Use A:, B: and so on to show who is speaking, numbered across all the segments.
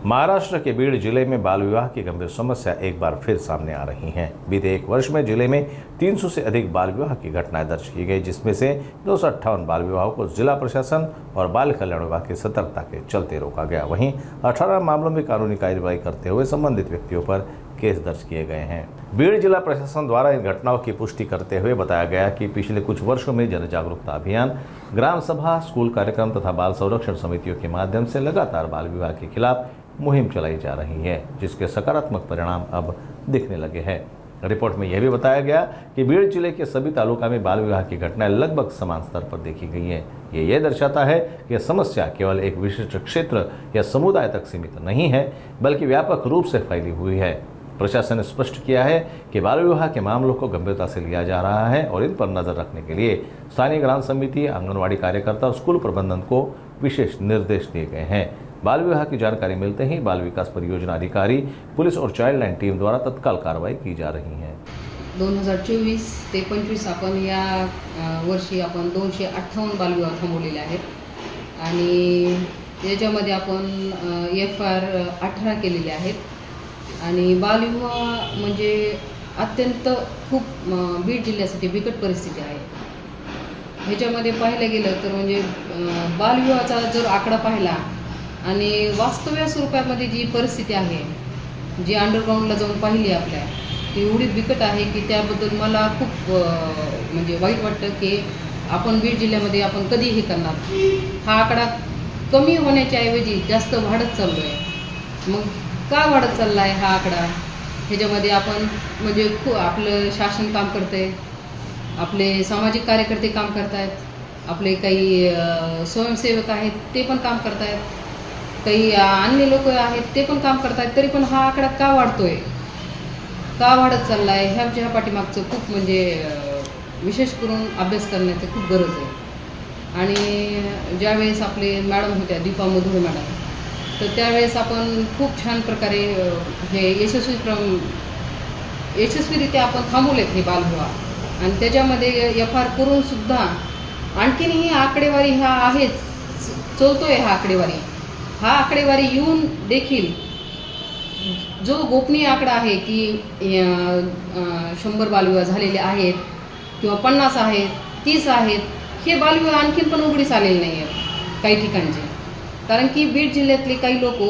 A: महाराष्ट्र के बीड़ जिले में बाल विवाह की गंभीर समस्या एक बार फिर सामने आ रही है। बीते एक वर्ष में जिले में 300 से अधिक बाल विवाह की घटनाएं दर्ज की गई, जिसमें से 258 बाल विवाहों को जिला प्रशासन और बाल कल्याण विभाग की सतर्कता के चलते रोका गया। वहीं 18 मामलों में कानूनी कार्रवाई करते हुए संबंधित व्यक्तियों पर केस दर्ज किए गए हैं। बीड़ जिला प्रशासन द्वारा इन घटनाओं की पुष्टि करते हुए बताया गया कि पिछले कुछ वर्षों में जन जागरूकता अभियान, ग्राम सभा, स्कूल कार्यक्रम तथा बाल संरक्षण समितियों के माध्यम से लगातार बाल विवाह के खिलाफ मुहिम चलाई जा रही है, जिसके सकारात्मक परिणाम अब दिखने लगे हैं। रिपोर्ट में यह भी बताया गया कि बीड़ जिले के सभी तालुका में बाल विवाह की घटनाएं लगभग समान स्तर पर देखी गई हैं। ये दर्शाता है कि यह समस्या केवल एक विशिष्ट क्षेत्र या समुदाय तक सीमित नहीं है, बल्कि व्यापक रूप से फैली हुई है। प्रशासन ने स्पष्ट किया है कि बाल विवाह के मामलों को गंभीरता से लिया जा रहा है और इन पर नजर रखने के लिए स्थानीय ग्राम समिति, आंगनवाड़ी कार्यकर्ता और स्कूल प्रबंधन को विशेष निर्देश दिए गए हैं। बाल विवाह की जानकारी मिलते ही बाल विकास परियोजना अधिकारी, पुलिस और चाइल्ड लाइन टीम द्वारा तत्काल कार्रवाई की जा रही है।
B: 2024 ते 25 आपण या वर्षी आपण 258 बालविवाह थांबवलेले आहेत आणि याच्यामध्ये आपण FR 18 केलेले आहेत आणि बालविवाह म्हणजे अत्यंत खूप बीड जिल्ह्यासाठी बिकट परिस्थिती आहे। ह्याच्यामध्ये पाहायला गेलं तर म्हणजे बालविवाहाचा जर आकडा पाहिला आणि वास्तव्य स्वरूपामध्ये जी परिस्थिती आहे, जी अंडरग्राऊंडला जाऊन पाहिली आपल्या, ती एवढी बिकट आहे की त्याबद्दल मला खूप म्हणजे वाईट वाटतं की आपण बीड जिल्ह्यामध्ये आपण कधी हे करणार। हा आकडा कमी होण्याच्या ऐवजी जास्त वाढत चाललो आहे। मग का वाढत चालला आहे हा आकडा? ह्याच्यामध्ये आपण म्हणजे आपलं शासन काम करतंय, आपले सामाजिक कार्यकर्ते काम करतायत, आपले काही स्वयंसेवक आहेत ते पण काम करतायत, काही अन्य लोक आहेत ते पण काम करतायत, तरी पण हा आकडा का वाढतोय, का वाढत चालला आहे, ह्याच्या पाठीमागचं खूप म्हणजे विशेष करून अभ्यास करण्याची खूप गरज आहे। आणि ज्यावेळेस आपले मॅडम होत्या दीपा मधुरे मॅडम, तर त्यावेळेस आपण खूप छान प्रकारे हे यशस्वीरित्या आपण थांबवलेत हे बालविवाह आणि त्याच्यामध्ये FR करून सुद्धा आणखीनही आकडेवारी ह्या आहेच, चलतोय हा आकडेवारी येऊन देखील जो गोपनीय आकडा आहे की 100 बालविवाह झालेले आहेत किंवा 50 आहेत, 30 आहेत, हे बालविवाह आणखीन पण उघडीस आलेले नाही आहेत काही ठिकाणचे। कारण की बीड जिल्ह्यातले काही लोक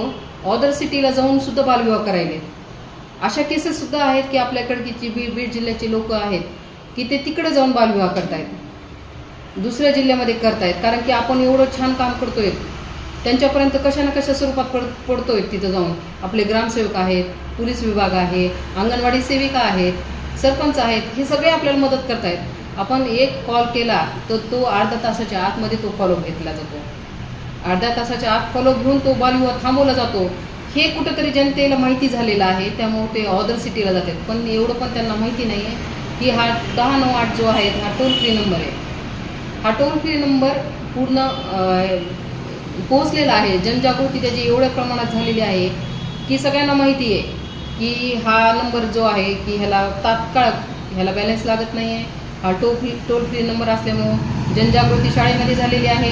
B: ऑदर सिटीला जाऊन सुद्धा बालविवाह करायले। अशा केसेस सुद्धा आहेत की आपल्याकडची बीड जिल्ह्याचे लोक आहेत की ते तिकडे जाऊन बालविवाह करतायत, दुसऱ्या जिल्ह्यामध्ये करतायत, कारण की आपण एवढं छान काम करतोय, त्यांच्यापर्यंत कशा ना कशा स्वरूपात पडतोय। तिथं जाऊन आपले ग्रामसेवक आहेत, पोलीस विभाग आहे, अंगणवाडी सेविका आहेत, सरपंच आहेत, हे सगळे आपल्याला मदत करतायत। आपण एक कॉल केला तर तो अर्धा तासाच्या आतमध्ये तो फॉलोअप घेतला जातो, अर्ध्या तासाच्या आत फॉलोअप घेऊन तो बालविवाह थांबवला जातो। हे कुठंतरी जनतेला माहिती झालेलं आहे, त्यामुळे ते ऑदर सिटीला जातात, पण एवढं पण त्यांना माहिती नाही आहे की हा 1098 जो आहे हा टोल फ्री नंबर आहे। हा टोल फ्री नंबर पूर्ण पोहोचलेला आहे, जनजागृती त्याची एवढ्या प्रमाणात झालेली आहे की सगळ्यांना माहिती आहे की हा नंबर जो आहे की ह्याला तात्काळ ह्याला बॅलन्स लागत नाही आहे। हा टोल फ्री नंबर असल्यामुळं जनजागृती शाळेमध्ये झालेली आहे,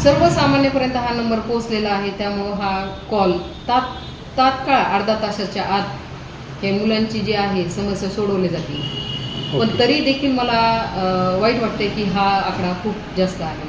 B: सर्वसामान्यपर्यंत हा नंबर पोहोचलेला आहे, त्यामुळं हा कॉल तात्काळ अर्धा तासाच्या आत हे मुलांची जी आहे समस्या सोडवली जाते। पण तरी देखील मला वाईट वाटते की हा आकडा खूप जास्त आहे।